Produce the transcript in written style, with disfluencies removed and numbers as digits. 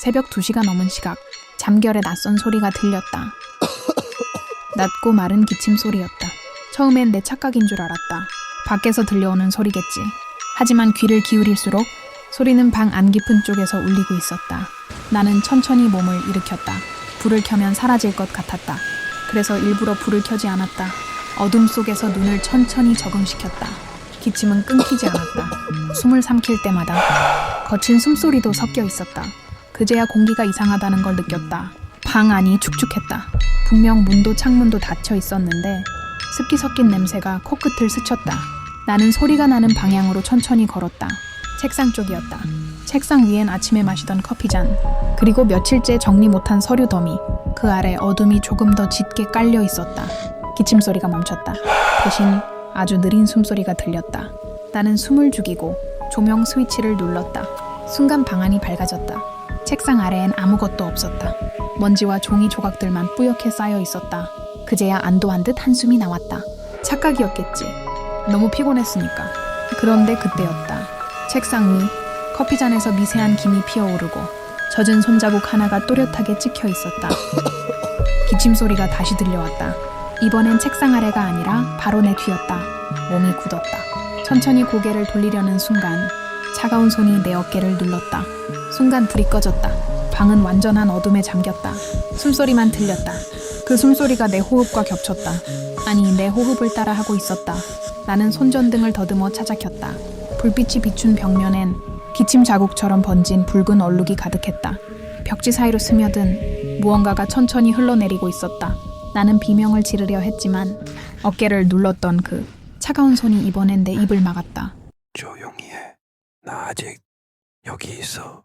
새벽 2시가 넘은 시각, 잠결에 낯선 소리가 들렸다. 낮고 마른 기침 소리였다. 처음엔 내 착각인 줄 알았다. 밖에서 들려오는 소리겠지. 하지만 귀를 기울일수록 소리는 방 안 깊은 쪽에서 울리고 있었다. 나는 천천히 몸을 일으켰다. 불을 켜면 사라질 것 같았다. 그래서 일부러 불을 켜지 않았다. 어둠 속에서 눈을 천천히 적응시켰다. 기침은 끊기지 않았다. 숨을 삼킬 때마다 거친 숨소리도 섞여 있었다. 그제야 공기가 이상하다는 걸 느꼈다. 방 안이 축축했다. 분명 문도 창문도 닫혀 있었는데 습기 섞인 냄새가 코끝을 스쳤다. 나는 소리가 나는 방향으로 천천히 걸었다. 책상 쪽이었다. 책상 위엔 아침에 마시던 커피잔, 그리고 며칠째 정리 못한 서류 더미, 그 아래 어둠이 조금 더 짙게 깔려 있었다. 기침 소리가 멈췄다. 대신 아주 느린 숨소리가 들렸다. 나는 숨을 죽이고 조명 스위치를 눌렀다. 순간 방 안이 밝아졌다. 책상 아래엔 아무것도 없었다. 먼지와 종이 조각들만 뿌옇게 쌓여 있었다. 그제야 안도한 듯 한숨이 나왔다. 착각이었겠지. 너무 피곤했으니까. 그런데 그때였다. 책상 위 커피잔에서 미세한 김이 피어오르고 젖은 손자국 하나가 또렷하게 찍혀 있었다. 기침 소리가 다시 들려왔다. 이번엔 책상 아래가 아니라 바로 내 뒤였다. 몸이 굳었다. 천천히 고개를 돌리려는 순간 차가운 손이 내 어깨를 눌렀다. 순간 불이 꺼졌다. 방은 완전한 어둠에 잠겼다. 숨소리만 들렸다. 그 숨소리가 내 호흡과 겹쳤다. 아니, 내 호흡을 따라 하고 있었다. 나는 손전등을 더듬어 찾아 켰다. 불빛이 비춘 벽면엔 기침 자국처럼 번진 붉은 얼룩이 가득했다. 벽지 사이로 스며든 무언가가 천천히 흘러내리고 있었다. 나는 비명을 지르려 했지만 어깨를 눌렀던 그 차가운 손이 이번엔 내 입을 막았다. 조용히 해. 나 아직 여기 있어.